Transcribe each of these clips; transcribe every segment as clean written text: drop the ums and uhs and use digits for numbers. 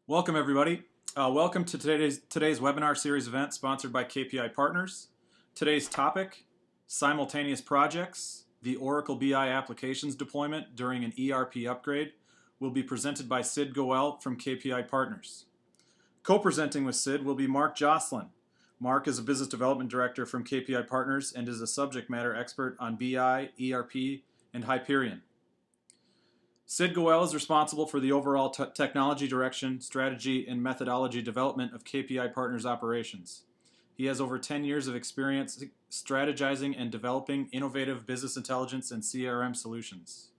Welcome, everybody. Welcome to today's webinar series event sponsored by KPI Partners. Today's topic, simultaneous projects, the Oracle BI applications deployment during an ERP upgrade, will be presented by Sid Goel from KPI Partners. Co-presenting with Sid will be Mark Jocelyn. Mark is a business development director from KPI Partners and is a subject matter expert on BI, ERP, and Hyperion. Sid Goel is responsible for the overall technology direction, strategy, and methodology development of KPI Partners operations. He has over 10 years of experience strategizing and developing innovative business intelligence and CRM solutions.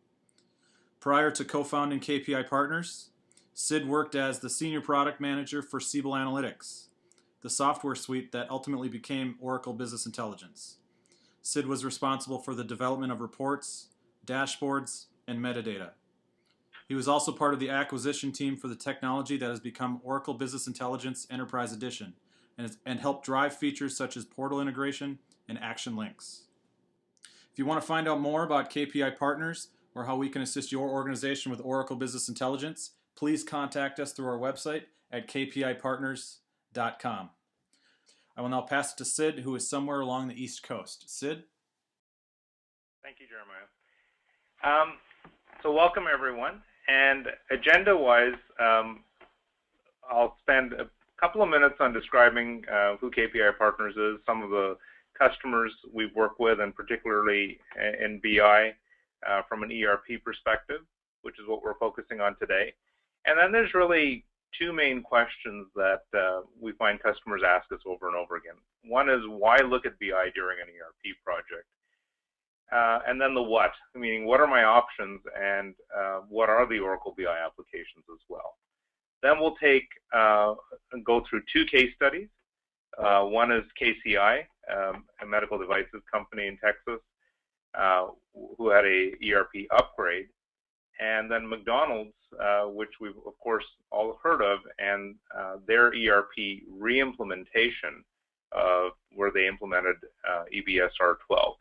Prior to co-founding KPI Partners, Sid worked as the senior product manager for Siebel Analytics, the software suite that ultimately became Oracle Business Intelligence. Sid was responsible for the development of reports, dashboards, and metadata. He was also part of the acquisition team for the technology that has become Oracle Business Intelligence Enterprise Edition and helped drive features such as portal integration and action links. If you want to find out more about KPI Partners or how we can assist your organization with Oracle Business Intelligence, please contact us through our website at kpipartners.com. I will now pass it to Sid, who is somewhere along the East Coast. Sid? Thank you, Jeremiah. So welcome, everyone. And agenda-wise, I'll spend a couple of minutes on describing who KPI Partners is, some of the customers we've worked with, and particularly in BI from an ERP perspective, which is what we're focusing on today. And then there's really two main questions that we find customers ask us over and over again. One is, why look at BI during an ERP project? And then the what, meaning what are my options and what are the Oracle BI applications as well. Then we'll go through two case studies. One is KCI, a medical devices company in Texas, who had a ERP upgrade, and then McDonald's, which we've of course all heard of, and their ERP re-implementation where they implemented EBSR 12.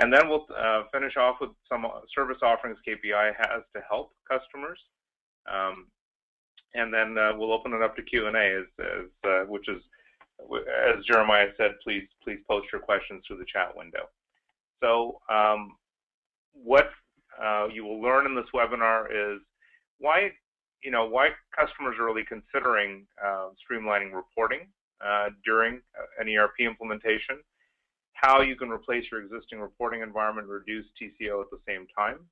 And then we'll finish off with some service offerings KPI has to help customers. And then we'll open it up to Q&A, which is, as Jeremiah said, please post your questions through the chat window. So what you will learn in this webinar is why customers are really considering streamlining reporting during an ERP implementation, how you can replace your existing reporting environment, reduce TCO at the same time.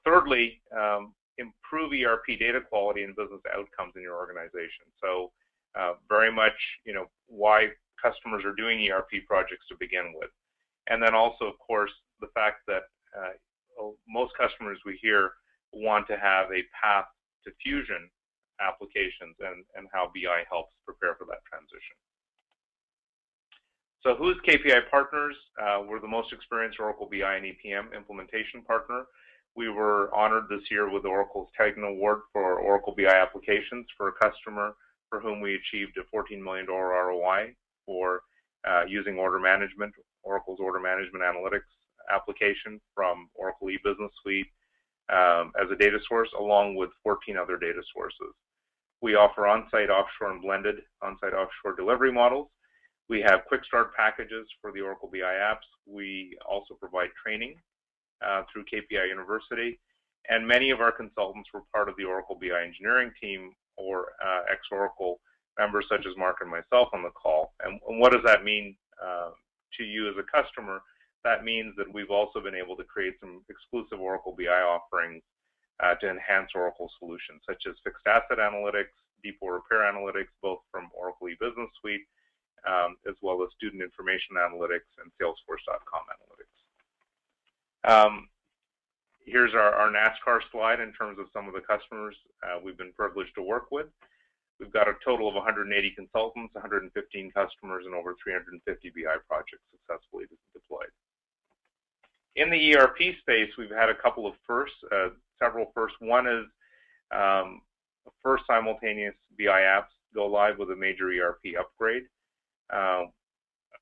Thirdly, improve ERP data quality and business outcomes in your organization. So very much, why customers are doing ERP projects to begin with. And then also, of course, the fact that most customers we hear want to have a path to Fusion applications and how BI helps prepare for that transition. So who is KPI Partners? We're the most experienced Oracle BI and EPM implementation partner. We were honored this year with Oracle's Titan Award for Oracle BI applications for a customer for whom we achieved a $14 million ROI for using order management, Oracle's order management analytics application from Oracle E-Business Suite as a data source, along with 14 other data sources. We offer on-site, offshore, and blended on-site, offshore delivery models. We have quick start packages for the Oracle BI apps. We also provide training through KPI University. And many of our consultants were part of the Oracle BI engineering team or ex-Oracle members such as Mark and myself on the call. And what does that mean to you as a customer? That means that we've also been able to create some exclusive Oracle BI offerings to enhance Oracle solutions, such as fixed asset analytics, depot repair analytics, both from Oracle E-Business Suite, as well as student information analytics and Salesforce.com analytics. Here's our NASCAR slide in terms of some of the customers we've been privileged to work with. We've got a total of 180 consultants, 115 customers, and over 350 BI projects successfully deployed. In the ERP space, we've had a couple of firsts, several firsts. One is the first simultaneous BI apps go live with a major ERP upgrade.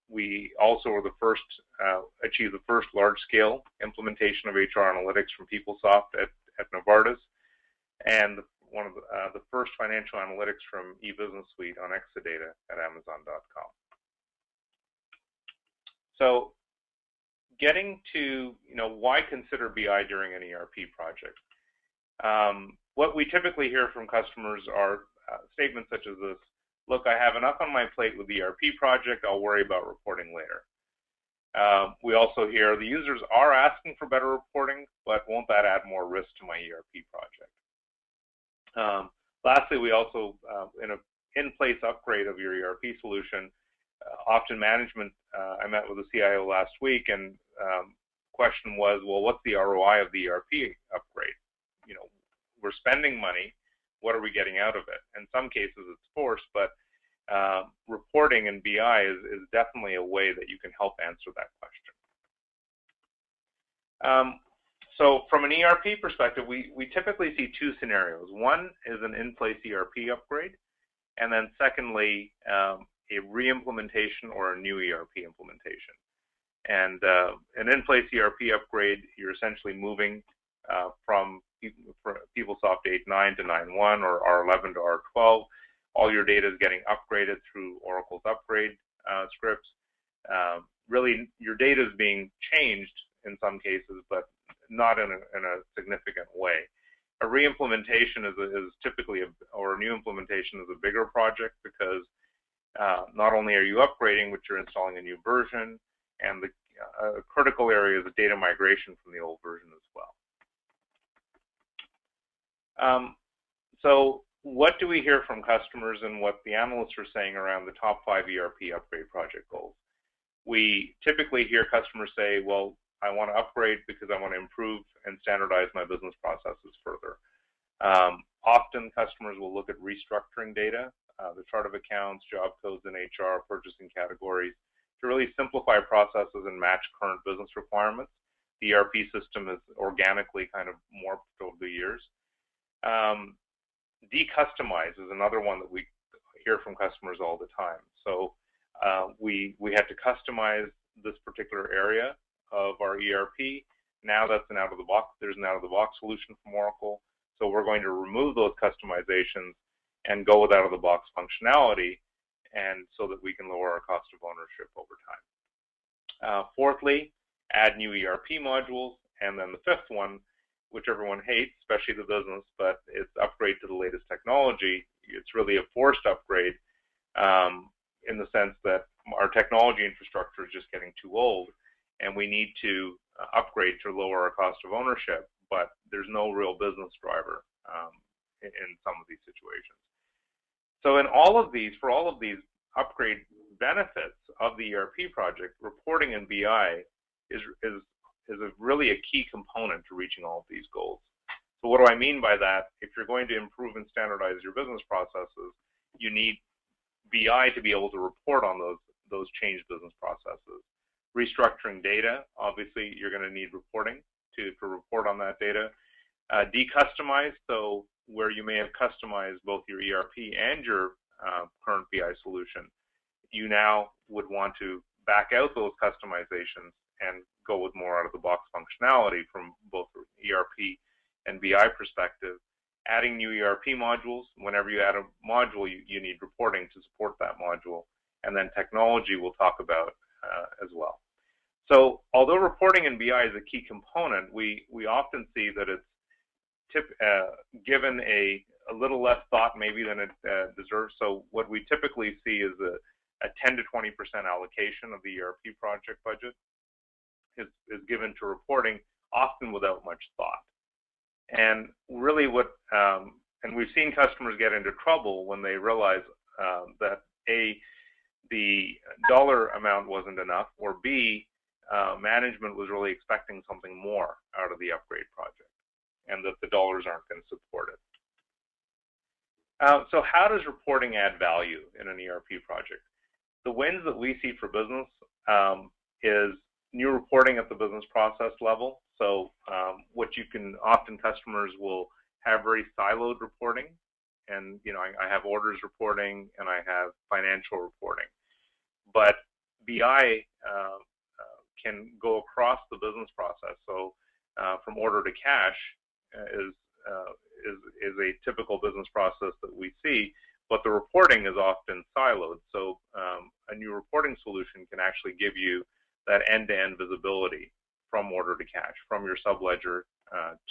We also were the first, achieved the first large-scale implementation of HR analytics from PeopleSoft at Novartis. And one of the first financial analytics from eBusiness Suite on Exadata at Amazon.com. So, getting to why consider BI during an ERP project. What we typically hear from customers are statements such as this: "Look, I have enough on my plate with the ERP project. I'll worry about reporting later." We also hear the users are asking for better reporting, but won't that add more risk to my ERP project? Lastly, we also, in an in-place upgrade of your ERP solution, often management, I met with the CIO last week, and question was, well, what's the ROI of the ERP upgrade? We're spending money. What are we getting out of it? In some cases, it's forced, but reporting in BI is definitely a way that you can help answer that question. So from an ERP perspective, we typically see two scenarios. One is an in-place ERP upgrade, and then secondly, a re-implementation or a new ERP implementation. And an in-place ERP upgrade, you're essentially moving from PeopleSoft 8.9 to 9.1 or R11 to R12. All your data is getting upgraded through Oracle's upgrade scripts. Really, your data is being changed in some cases, but not in a significant way. A re-implementation is typically, or a new implementation is a bigger project because not only are you upgrading, but you're installing a new version, and the critical area is the data migration from the old version as well. So what do we hear from customers and what the analysts are saying around the top 5 ERP upgrade project goals? We typically hear customers say, well, I want to upgrade because I want to improve and standardize my business processes further. Often customers will look at restructuring data, the chart of accounts, job codes in HR, purchasing categories, to really simplify processes and match current business requirements. The ERP system is organically kind of morphed over the years. Decustomize is another one that we hear from customers all the time. So we have to customize this particular area of our ERP. Now that's an out-of-the-box. There's an out-of-the-box solution from Oracle. So we're going to remove those customizations and go with out-of-the-box functionality, and so that we can lower our cost of ownership over time. Fourthly, add new ERP modules, and then the fifth one, which everyone hates, especially the business, but it's upgrade to the latest technology. It's really a forced upgrade in the sense that our technology infrastructure is just getting too old, and we need to upgrade to lower our cost of ownership, but there's no real business driver in some of these situations. So in all of these, for all of these upgrade benefits of the ERP project, reporting in BI is really a key component to reaching all of these goals. So what do I mean by that? If you're going to improve and standardize your business processes, you need BI to be able to report on those changed business processes. Restructuring data, obviously you're going to need reporting to report on that data. Decustomize, so where you may have customized both your ERP and your current BI solution, you now would want to back out those customizations and go with more out-of-the-box functionality from both ERP and BI perspective. Adding new ERP modules, whenever you add a module, you need reporting to support that module, and then technology we'll talk about as well. So although reporting in BI is a key component, we often see that it's given a little less thought maybe than it deserves. So what we typically see is a 10 to 20% allocation of the ERP project budget is given to reporting, often without much thought. And really and we've seen customers get into trouble when they realize that A, the dollar amount wasn't enough, or B, management was really expecting something more out of the upgrade project, and that the dollars aren't going to support it. So how does reporting add value in an ERP project? The wins that we see for business is new reporting at the business process level. So what you can, often customers will have very siloed reporting, and I have orders reporting and I have financial reporting, but BI can go across the business process. So from order to cash is is a typical business process that we see, but the reporting is often siloed. So a new reporting solution can actually give you that end-to-end visibility from order to cash, from your subledger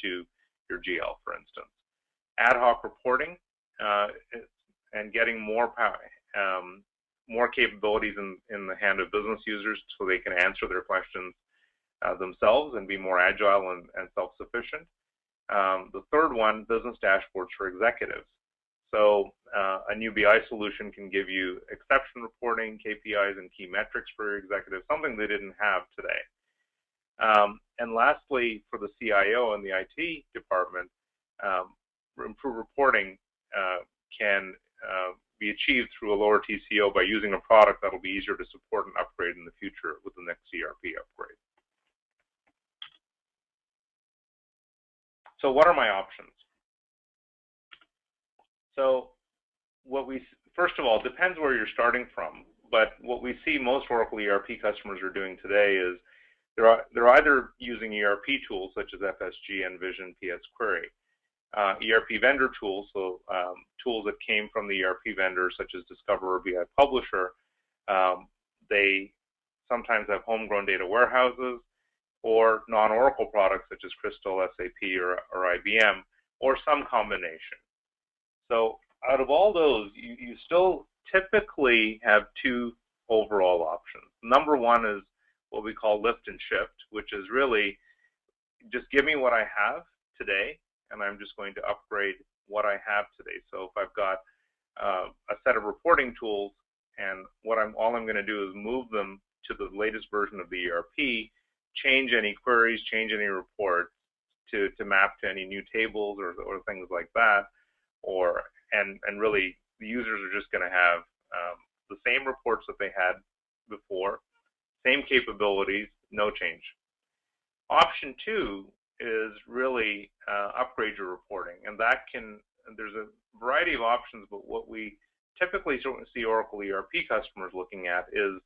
to your GL, for instance. Ad hoc reporting and getting more capabilities in the hand of business users so they can answer their questions themselves and be more agile and self-sufficient. The third one, business dashboards for executives. So a new BI solution can give you exception reporting, KPIs, and key metrics for your executives, something they didn't have today. And lastly, for the CIO and the IT department, improved reporting can be achieved through a lower TCO by using a product that will be easier to support and upgrade in the future with the next ERP upgrade. So what are my options? So first of all, it depends where you're starting from, but what we see most Oracle ERP customers are doing today is they're either using ERP tools such as FSG, Envision, PS Query, ERP vendor tools, so tools that came from the ERP vendors such as Discover or BI Publisher. They sometimes have homegrown data warehouses or non-Oracle products such as Crystal, SAP, or IBM, or some combination. So out of all those, you still typically have two overall options. Number one is what we call lift and shift, which is really just give me what I have today, and I'm just going to upgrade what I have today. So if I've got a set of reporting tools, and all I'm going to do is move them to the latest version of the ERP, change any queries, change any reports to map to any new tables or things like that, and really the users are just going to have the same reports that they had before, same capabilities, no change. Option two is really upgrade your reporting, and there's a variety of options, but what we typically see Oracle ERP customers looking at is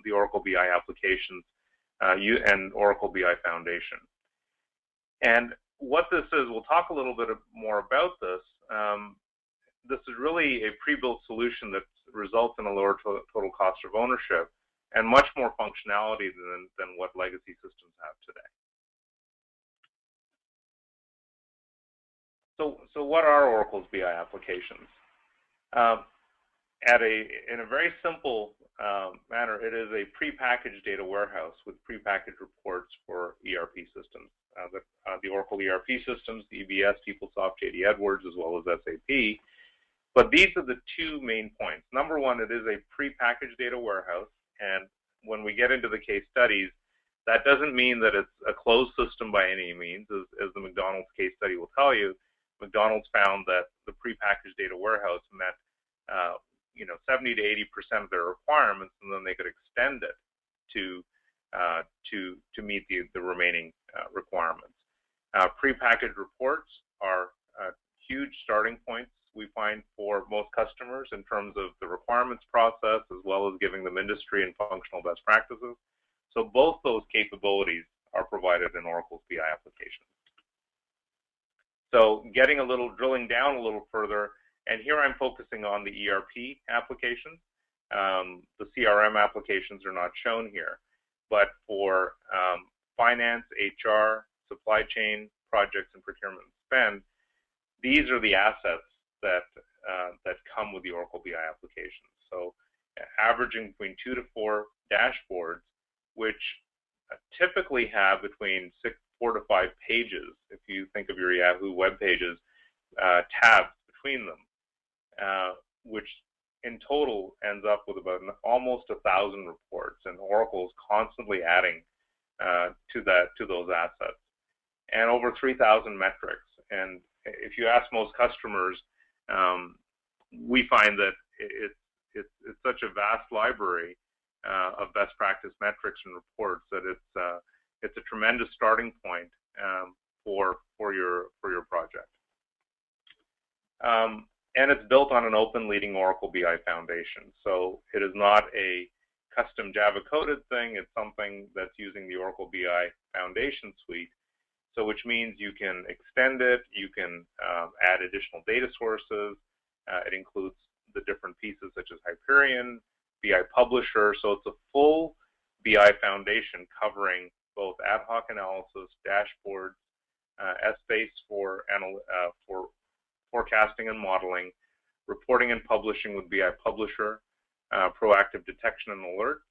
the Oracle BI applications and Oracle BI Foundation. And what this is, we'll talk a little bit more about this. This is really a pre-built solution that results in a lower total cost of ownership and much more functionality than what legacy systems have today. So what are Oracle's BI applications? In a very simple manner, it is a prepackaged data warehouse with prepackaged reports for ERP systems. The Oracle ERP systems, the EBS, PeopleSoft, JD Edwards, as well as SAP. But these are the two main points. Number one, it is a prepackaged data warehouse, and when we get into the case studies, that doesn't mean that it's a closed system by any means. As the McDonald's case study will tell you, McDonald's found that the prepackaged data warehouse met 70 to 80% of their requirements, and then they could extend it to meet the remaining requirements. Prepackaged reports are huge starting points we find for most customers in terms of the requirements process, as well as giving them industry and functional best practices. So both those capabilities are provided in Oracle's BI applications. So drilling down a little further, and here I'm focusing on the ERP applications. The CRM applications are not shown here, but for finance, HR, supply chain, projects, and procurement and spend, these are the assets that come with the Oracle BI applications. So averaging between 2 to 4 dashboards, which typically have between 4 to 5 pages, if you think of your Yahoo web pages, tabs between them, which in total ends up with about almost 1,000 reports, and Oracle is constantly adding to those assets, and over 3,000 metrics. And if you ask most customers, we find that it's such a vast library of best practice metrics and reports that it's a tremendous starting point for your project. And it's built on an open leading Oracle BI foundation. So it is not a custom Java coded thing. It's something that's using the Oracle BI Foundation suite. So which means you can extend it, you can add additional data sources. It includes the different pieces such as Hyperion, BI Publisher. So it's a full BI foundation covering both ad hoc analysis, dashboards, Essbase for forecasting and modeling, reporting and publishing with BI Publisher, proactive detection and alerts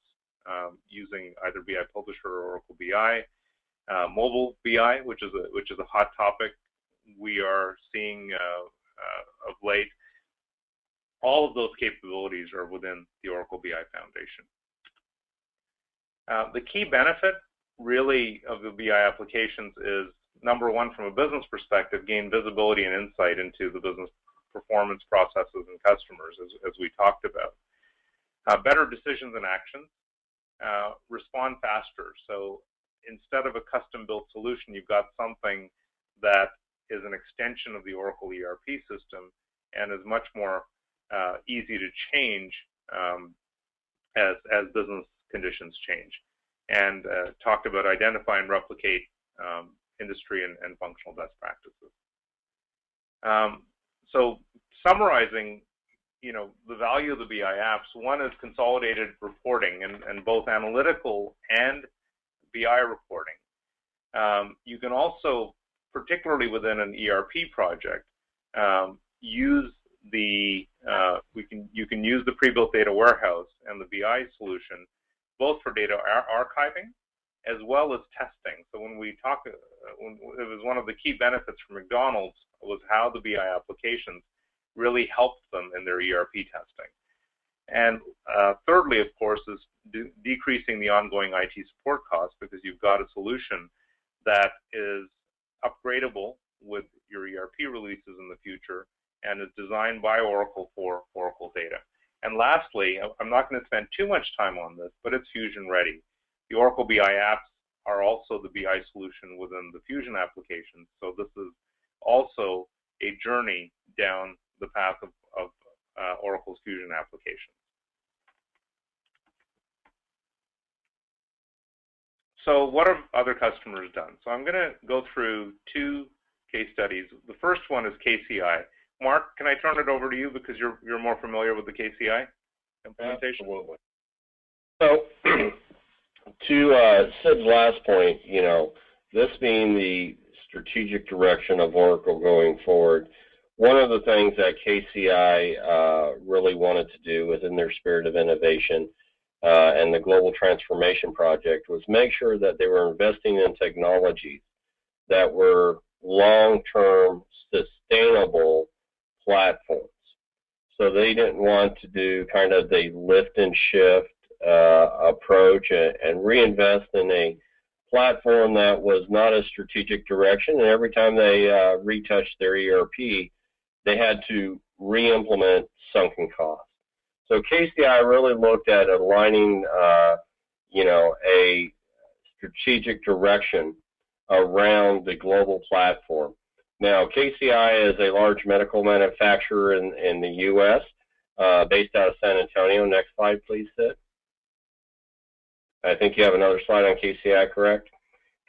using either BI Publisher or Oracle BI, mobile BI, which is a hot topic we are seeing of late. All of those capabilities are within the Oracle BI Foundation. The key benefit really of the BI applications is, number one, from a business perspective, gain visibility and insight into the business performance processes and customers, as we talked about. Better decisions and actions, respond faster. So instead of a custom-built solution, you've got something that is an extension of the Oracle ERP system and is much more easy to change as business conditions change. And talked about identify and replicate industry and functional best practices. So summarizing, the value of the BI apps, one is consolidated reporting and both analytical and BI reporting. You can also, particularly within an ERP project, use you can use the pre-built data warehouse and the BI solution both for data archiving as well as testing. So when we talk, it was one of the key benefits for McDonald's was how the BI applications really helped them in their ERP testing. And thirdly, of course, is decreasing the ongoing IT support costs, because you've got a solution that is upgradable with your ERP releases in the future and is designed by Oracle for Oracle data. And lastly, I'm not going to spend too much time on this, but it's Fusion ready. The Oracle BI apps are also the BI solution within the Fusion application. So this is also a journey down the path of Oracle's Fusion application. So what have other customers done? So I'm going to go through two case studies. The first one is KCI. Mark, can I turn it over to you because you're more familiar with the KCI implementation? Absolutely. So to Sid's last point, this being the strategic direction of Oracle going forward, one of the things that KCI really wanted to do within their spirit of innovation and the global transformation project was make sure that they were investing in technologies that were long-term sustainable platforms. So they didn't want to do kind of the lift and shift approach and reinvest in a platform that was not a strategic direction, and every time they retouched their ERP, they had to re-implement sunken costs. So KCI really looked at aligning, a strategic direction around the global platform. Now, KCI is a large medical manufacturer in the U.S., based out of San Antonio. Next slide, please, Sid. I think you have another slide on KCI, correct?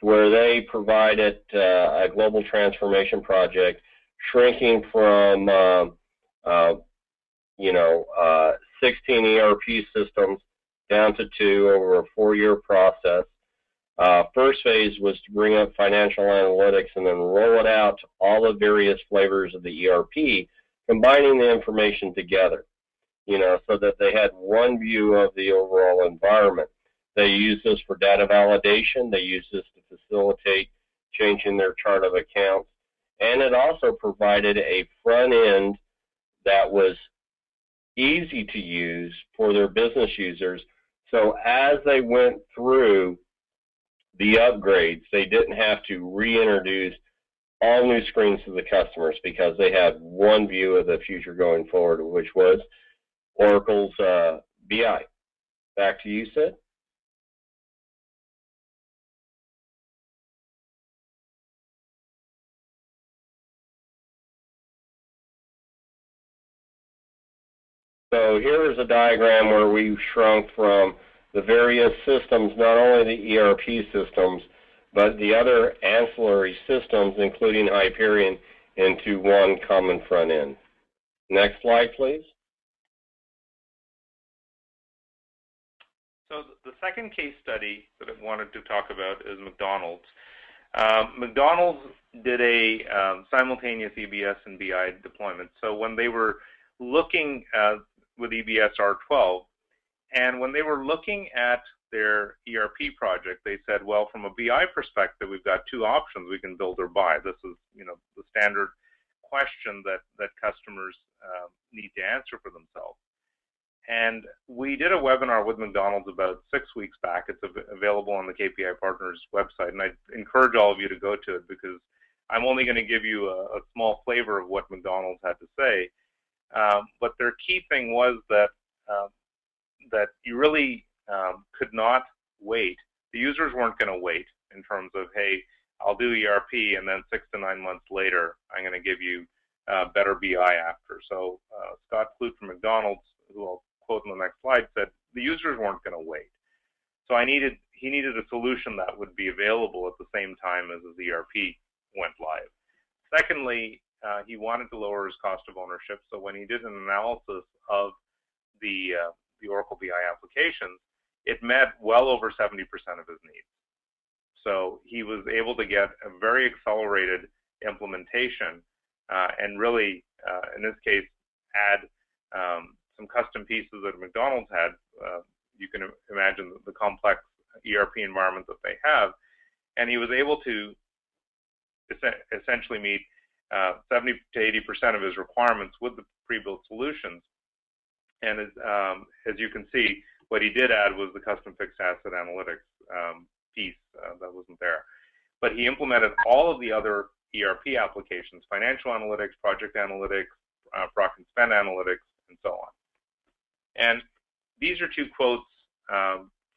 Where they provided a global transformation project, shrinking from 16 ERP systems down to 2 over a 4-year process. First phase was to bring up financial analytics and then roll it out to all the various flavors of the ERP, combining the information together, so that they had one view of the overall environment. They used this for data validation. They used this to facilitate changing their chart of accounts. And it also provided a front end that was easy to use for their business users. So as they went through the upgrades, they didn't have to reintroduce all new screens to the customers because they had one view of the future going forward, which was Oracle's BI. Back to you, Sid. So here is a diagram where we've shrunk from the various systems, not only the ERP systems, but the other ancillary systems, including Hyperion, into one common front end. Next slide, please. So the second case study that I wanted to talk about is McDonald's. McDonald's did a simultaneous EBS and BI deployment. So when they were looking with EBS R12, and when they were looking at their ERP project, they said, well, from a BI perspective, we've got two options: we can build or buy. This is, the standard question that customers need to answer for themselves. And we did a webinar with McDonald's about 6 weeks back. It's available on the KPI Partners website, and I encourage all of you to go to it, because I'm only going to give you a small flavor of what McDonald's had to say. But their key thing was that you really could not wait. The users weren't going to wait in terms of, hey, I'll do ERP, and then 6 to 9 months later, I'm going to give you better BI after. So Scott Clute from McDonald's, who I'll quote in the next slide, said the users weren't going to wait. So he needed a solution that would be available at the same time as his ERP went live. Secondly, he wanted to lower his cost of ownership. So when he did an analysis of the Oracle BI applications, it met well over 70% of his needs. So he was able to get a very accelerated implementation, and really, in this case, add some custom pieces that McDonald's had. You can imagine the complex ERP environment that they have, and he was able to essentially meet 70 to 80% of his requirements with the pre-built solutions. And as you can see, what he did add was the custom fixed asset analytics piece that wasn't there. But he implemented all of the other ERP applications: financial analytics, project analytics, proc and spend analytics, and so on. And these are two quotes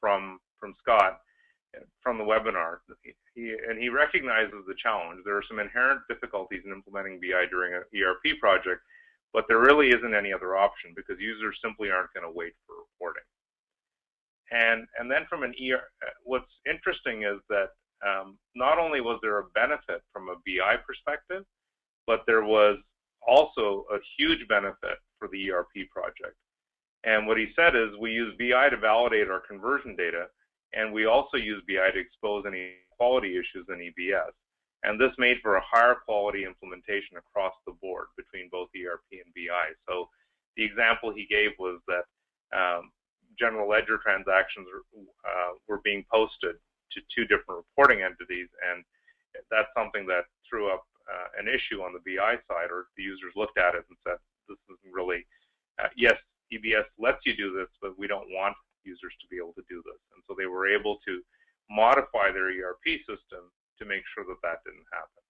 from Scott from the webinar. He recognizes the challenge. There are some inherent difficulties in implementing BI during an ERP project, but there really isn't any other option, because users simply aren't going to wait for reporting. And then from what's interesting is that not only was there a benefit from a BI perspective, but there was also a huge benefit for the ERP project. And what he said is, we use BI to validate our conversion data, and we also use BI to expose any quality issues in EBS. And this made for a higher quality implementation across the board between both ERP and BI. So the example he gave was that general ledger transactions were being posted to two different reporting entities, and that's something that threw up an issue on the BI side, or the users looked at it and said, this isn't really, yes, EBS lets you do this, but we don't want users to be able to do this. And so they were able to modify their ERP system to make sure that that didn't happen.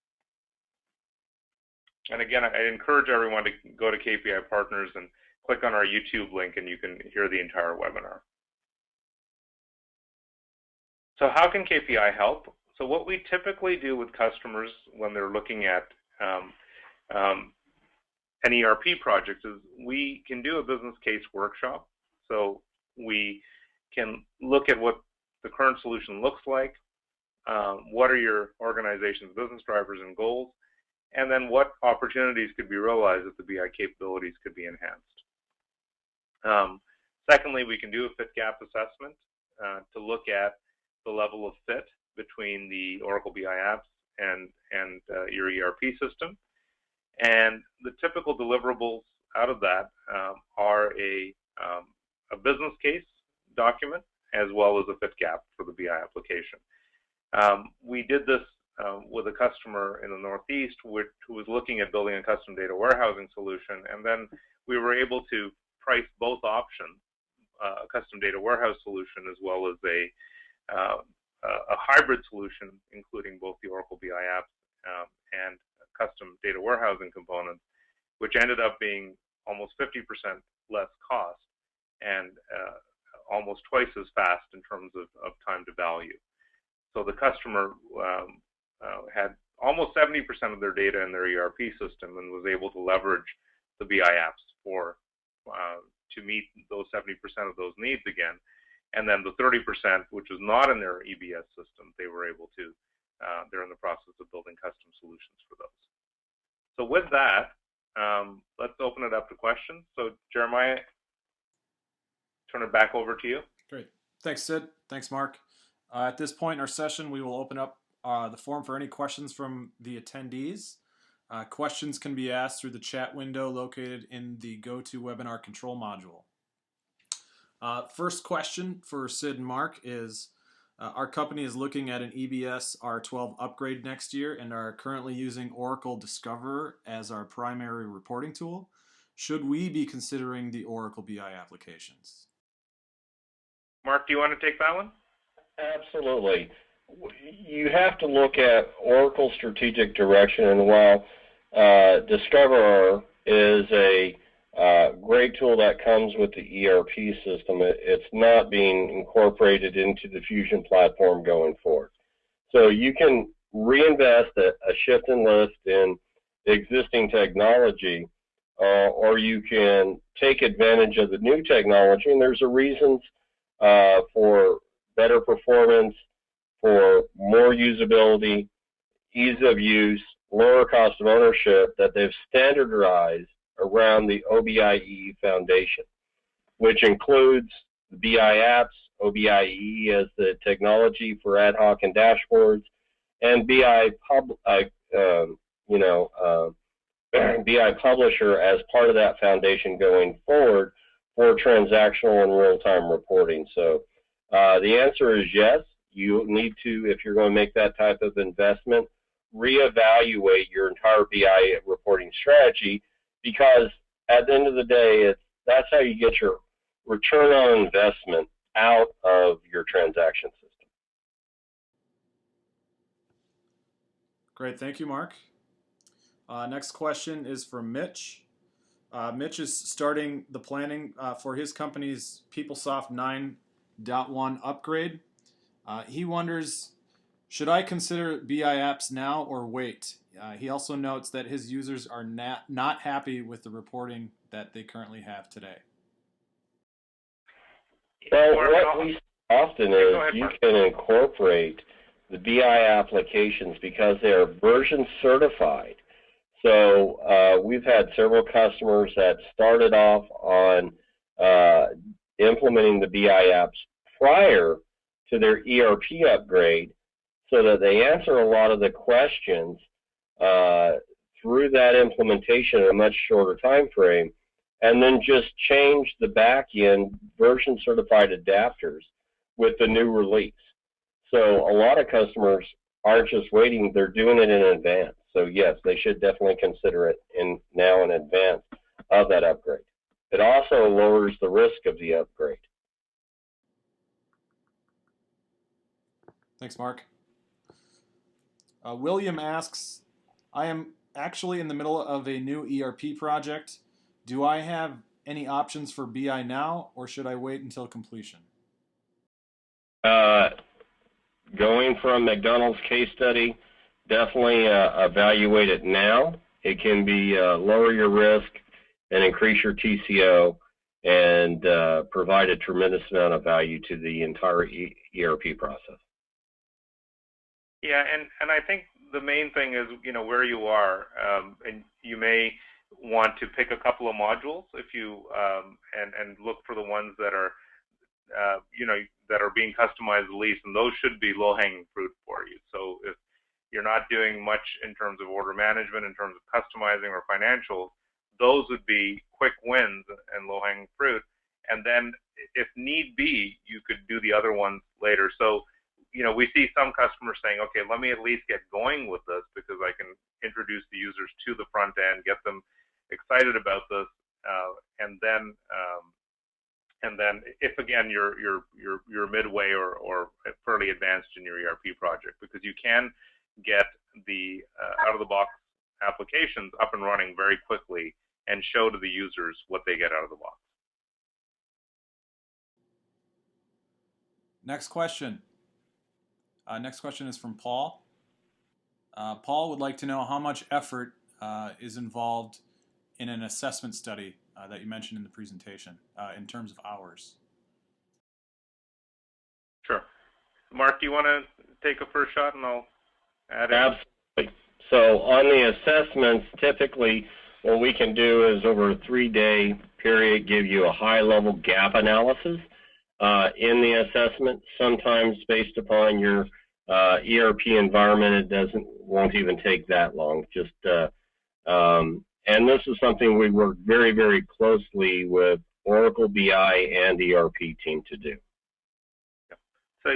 And again, I encourage everyone to go to KPI Partners and click on our YouTube link, and you can hear the entire webinar. So how can KPI help? So what we typically do with customers when they're looking at an ERP project is we can do a business case workshop. So we can look at what the current solution looks like, what are your organization's business drivers and goals, and then what opportunities could be realized if the BI capabilities could be enhanced. Secondly, we can do a fit gap assessment to look at the level of fit between the Oracle BI apps and your ERP system. And the typical deliverables out of that are a business case document as well as a fit gap for the BI application. We did this with a customer in the Northeast who was looking at building a custom data warehousing solution, and then we were able to price both options, a custom data warehouse solution as well as a hybrid solution, including both the Oracle BI apps and custom data warehousing components, which ended up being almost 50% less cost and almost twice as fast in terms of time to value. So the customer had almost 70% of their data in their ERP system and was able to leverage the BI apps to meet those 70% of those needs again. And then the 30%, which was not in their EBS system, they were able to they're in the process of building custom solutions for those. So with that, let's open it up to questions. So Jeremiah, turn it back over to you. Great. Thanks, Sid. Thanks, Mark. At this point in our session, we will open up the forum for any questions from the attendees. Questions can be asked through the chat window located in the GoToWebinar control module. First question for Sid and Mark is, our company is looking at an EBS R12 upgrade next year and are currently using Oracle Discoverer as our primary reporting tool. Should we be considering the Oracle BI applications? Mark, do you want to take that one? Absolutely. You have to look at Oracle strategic direction, and while Discoverer is a great tool that comes with the ERP system, it's not being incorporated into the Fusion platform going forward. So you can reinvest a shift and lift in existing technology, or you can take advantage of the new technology, and there's a reasons for better performance, for more usability, ease of use, lower cost of ownership that they've standardized around the OBIEE Foundation, which includes the BI apps, OBIEE as the technology for ad hoc and dashboards, and BI Publisher as part of that foundation going forward for transactional and real-time reporting. So the answer is yes. You need to, if you're going to make that type of investment, reevaluate your entire BI reporting strategy, because at the end of the day, that's how you get your return on investment out of your transaction system. Great, thank you, Mark. Next question is from Mitch. Mitch is starting the planning for his company's PeopleSoft 9.1 upgrade. He wonders, should I consider BI apps now or wait? He also notes that his users are not happy with the reporting that they currently have today. Well, what we see often is you can incorporate the BI applications because they are version certified. So we've had several customers that started off on implementing the BI apps prior to their ERP upgrade, so that they answer a lot of the questions through that implementation in a much shorter time frame, and then just change the back-end version certified adapters with the new release. So a lot of customers aren't just waiting, they're doing it in advance. So yes, they should definitely consider it now in advance of that upgrade. It also lowers the risk of the upgrade. Thanks, Mark. William asks, I am actually in the middle of a new ERP project. Do I have any options for BI now, or should I wait until completion? Going from McDonald's case study, definitely evaluate it now. It can be lower your risk and increase your TCO and provide a tremendous amount of value to the entire ERP process. Yeah, and I think the main thing is, where you are, and you may want to pick a couple of modules if you and look for the ones that are that are being customized the least, and those should be low-hanging fruit for you. So if you're not doing much in terms of order management, in terms of customizing or financials, those would be quick wins and low-hanging fruit. And then if need be, you could do the other ones later. So we see some customers saying, okay, let me at least get going with this because I can introduce the users to the front end, get them excited about this, and then if again you're midway or fairly advanced in your ERP project, because you can get the out of the box applications up and running very quickly and show to the users what they get out of the box. Next question. Next question is from Paul. Paul would like to know how much effort is involved in an assessment study that you mentioned in the presentation in terms of hours. Sure. Mark, do you want to take a first shot and I'll add in? Absolutely. So on the assessments, typically what we can do is over a 3-day period give you a high-level gap analysis in the assessment. Sometimes based upon your ERP environment, it won't even take that long. And this is something we work very, very closely with Oracle BI and ERP team to do. So,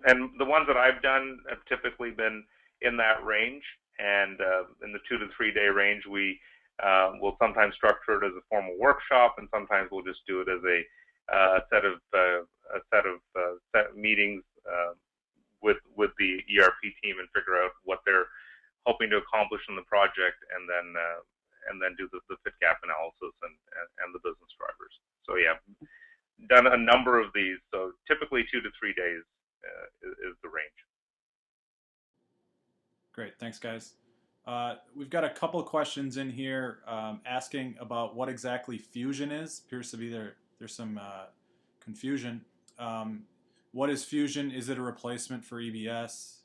and the ones that I've done have typically been in that range, and in the 2 to 3 day range, we will sometimes structure it as a formal workshop, and sometimes we'll just do it as a set of meetings with the ERP team and figure out what they're hoping to accomplish in the project, and then do the fit gap analysis and the business drivers. So yeah, done a number of these. So typically 2 to 3 days is the range. Great, thanks guys. We've got a couple of questions in here asking about what exactly Fusion is. Appears to be there's some confusion. What is Fusion? Is it a replacement for EBS?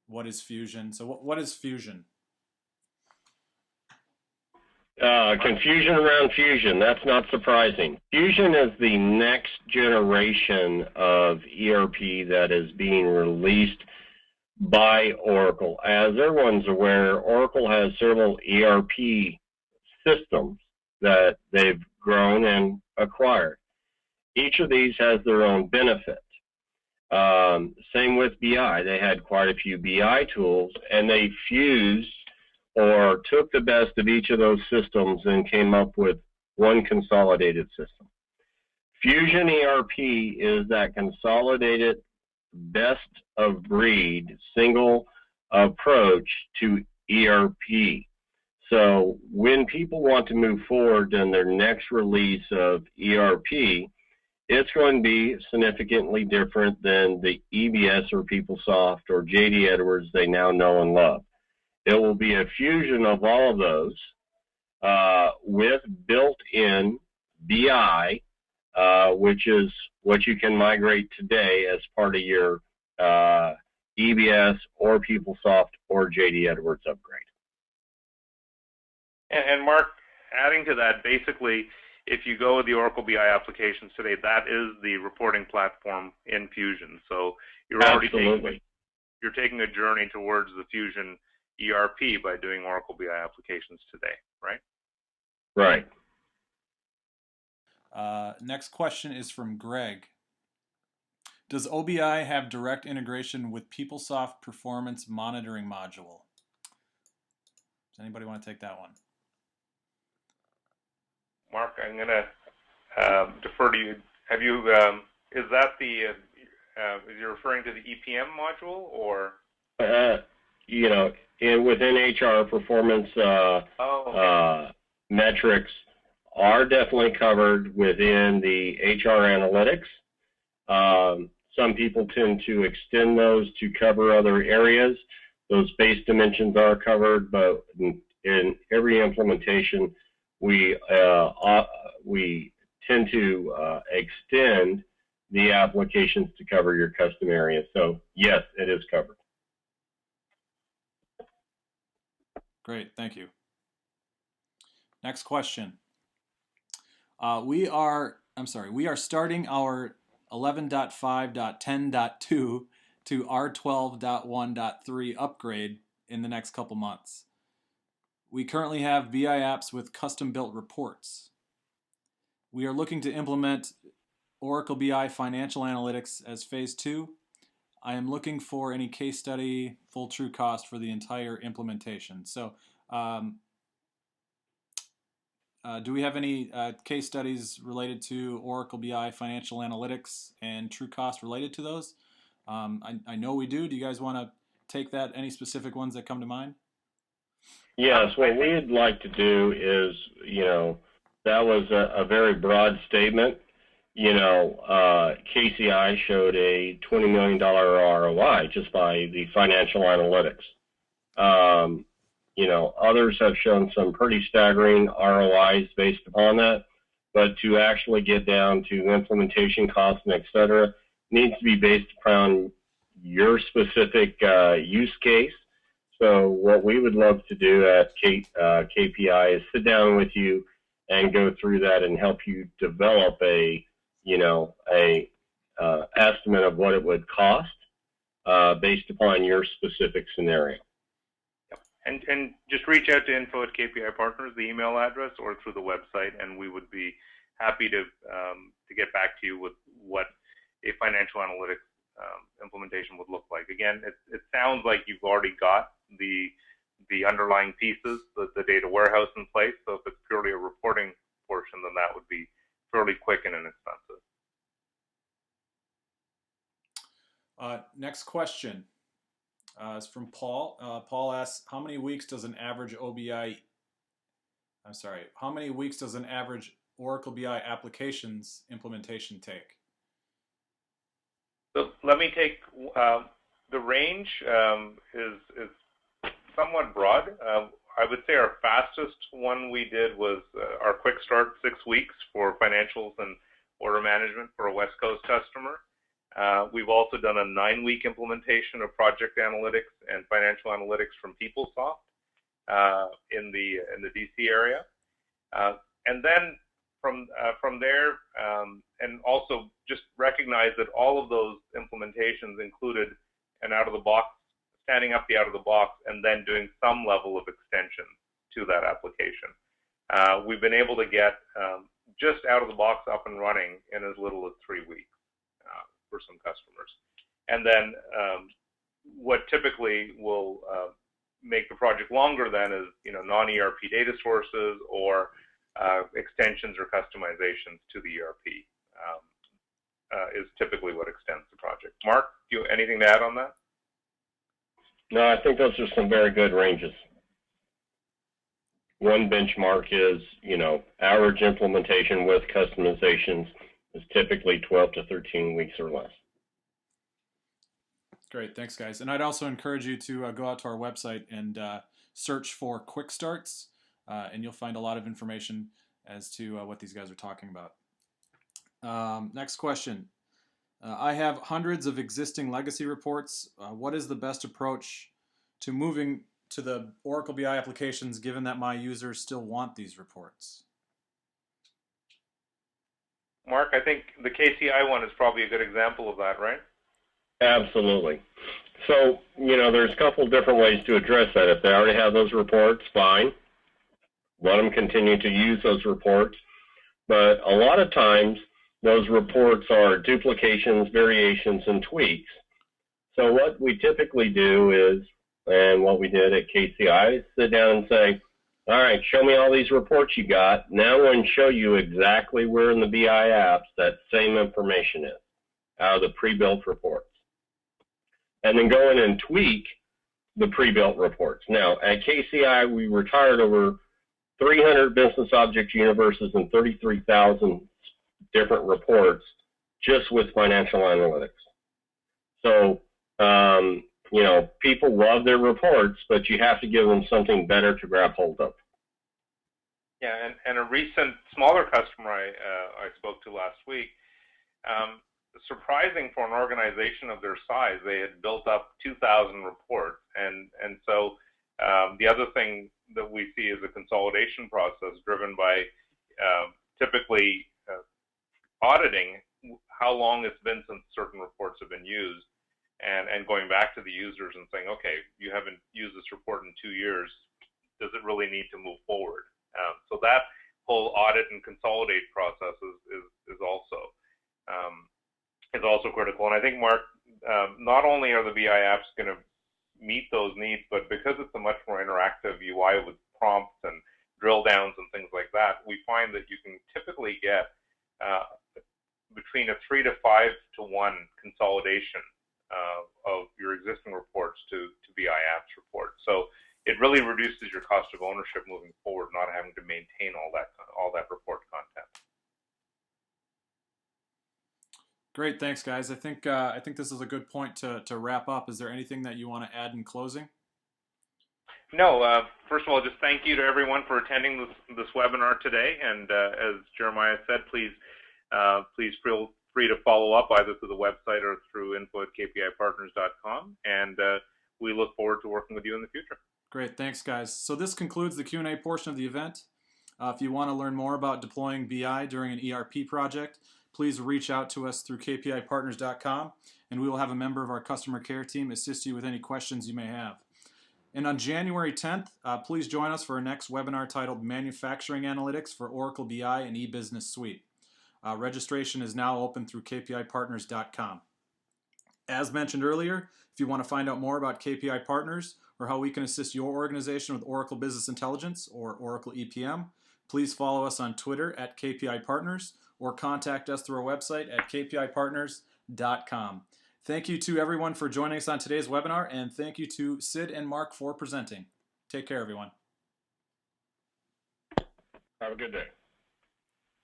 What is Fusion? So what is Fusion? Confusion around Fusion, that's not surprising. Fusion is the next generation of ERP that is being released by Oracle. As everyone's aware, Oracle has several ERP systems that they've grown and acquired. Each of these has their own benefit. Same with BI. They had quite a few BI tools, and they fused or took the best of each of those systems and came up with one consolidated system. Fusion ERP is that consolidated best of breed single approach to ERP. So when people want to move forward in their next release of ERP, it's going to be significantly different than the EBS or PeopleSoft or JD Edwards they now know and love. It will be a fusion of all of those with built-in BI, which is what you can migrate today as part of your EBS or PeopleSoft or JD Edwards upgrade. And Mark, adding to that, basically, if you go with the Oracle BI applications today, that is the reporting platform in Fusion. So you're already taking a journey towards the Fusion ERP by doing Oracle BI applications today, right? Right. Next question is from Greg. Does OBI have direct integration with PeopleSoft Performance Monitoring Module? Does anybody want to take that one? Mark, I'm going to defer to you. Have you? Is that the? Is you referring to the EPM module or? You know, within HR, performance metrics are definitely covered within the HR analytics. Some people tend to extend those to cover other areas. Those base dimensions are covered, but in every implementation, we tend to extend the applications to cover your custom area. So yes, it is covered. Great, thank you. Next question. We are starting our 11.5.10.2 to R12.1.3 upgrade in the next couple months. We currently have BI apps with custom-built reports. We are looking to implement Oracle BI Financial Analytics as Phase 2. I am looking for any case study, full true cost for the entire implementation. So do we have any case studies related to Oracle BI Financial Analytics and true cost related to those? I know we do. Do you guys want to take that? Any specific ones that come to mind? Yes, what we'd like to do is, that was a very broad statement. KCI showed a $20 million ROI just by the financial analytics. Others have shown some pretty staggering ROIs based upon that, but to actually get down to implementation costs and et cetera, needs to be based upon your specific use case. So what we would love to do at KPI is sit down with you and go through that and help you develop a estimate of what it would cost based upon your specific scenario. And just reach out to info@KPI Partners, the email address, or through the website, and we would be happy to get back to you with what a financial analytics implementation would look like. Again, it sounds like you've already got the underlying pieces, the data warehouse in place. So if it's purely a reporting portion, then that would be fairly quick and inexpensive. Next question is from Paul. Paul asks, how many weeks does an average Oracle BI applications implementation take? So let me take the range is somewhat broad. I would say our fastest one we did was our quick start, 6 weeks for financials and order management for a West Coast customer. We've also done a 9-week implementation of project analytics and financial analytics from PeopleSoft in the DC area, and then from there, and also just recognize that all of those implementations included standing up the out of the box, and then doing some level of extension to that application. We've been able to get just out of the box up and running in as little as 3 weeks for some customers. And then what typically will make the project longer then is non-ERP data sources or extensions or customizations to the ERP is typically what extends the project. Mark, do you have anything to add on that? No, I think those are some very good ranges. One benchmark is, average implementation with customizations is typically 12 to 13 weeks or less. Great, thanks guys. And I'd also encourage you to go out to our website and search for quick starts, and you'll find a lot of information as to what these guys are talking about. Next question. I have hundreds of existing legacy reports. What is the best approach to moving to the Oracle BI applications, given that my users still want these reports? Mark, I think the KCI one is probably a good example of that, right? Absolutely. So, there's a couple different ways to address that. If they already have those reports, fine. Let them continue to use those reports. But a lot of times, those reports are duplications, variations, and tweaks. So what we typically do is, and what we did at KCI, is sit down and say, all right, show me all these reports you got. Now I'm going to show you exactly where in the BI apps that same information is, out of the pre-built reports. And then go in and tweak the pre-built reports. Now, at KCI, we retired over 300 business object universes and 33,000 different reports just with financial analytics. So, people love their reports, but you have to give them something better to grab hold of. Yeah, and a recent smaller customer I spoke to last week, surprising for an organization of their size, they had built up 2,000 reports. And so the other thing that we see is a consolidation process driven by typically auditing how long it's been since certain reports have been used, and going back to the users and saying, okay, you haven't used this report in 2 years. Does it really need to move forward? So that whole audit and consolidate process is also critical. And I think, Mark, not only are the BI apps going to meet those needs, but because it's a much more interactive UI with prompts and drill downs and things like that, we find that you can typically get between a 3 to 5 to 1 consolidation of your existing reports to BI apps reports. So it really reduces your cost of ownership moving forward, not having to maintain all that report content. Great, thanks, guys. I think this is a good point to wrap up. Is there anything that you want to add in closing? No. First of all, just thank you to everyone for attending this webinar today. And as Jeremiah said, please free to follow up either through the website or through info@kpipartners.com, and we look forward to working with you in the future. Great, thanks guys. So this concludes the Q&A portion of the event. If you want to learn more about deploying BI during an ERP project, please reach out to us through kpipartners.com, and we will have a member of our customer care team assist you with any questions you may have. And on January 10th, please join us for our next webinar titled Manufacturing Analytics for Oracle BI and eBusiness Suite. Registration is now open through kpipartners.com. As mentioned earlier, if you want to find out more about KPI Partners or how we can assist your organization with Oracle Business Intelligence or Oracle EPM, please follow us on Twitter at KPI Partners or contact us through our website at kpipartners.com. Thank you to everyone for joining us on today's webinar, and thank you to Sid and Mark for presenting. Take care, everyone. Have a good day.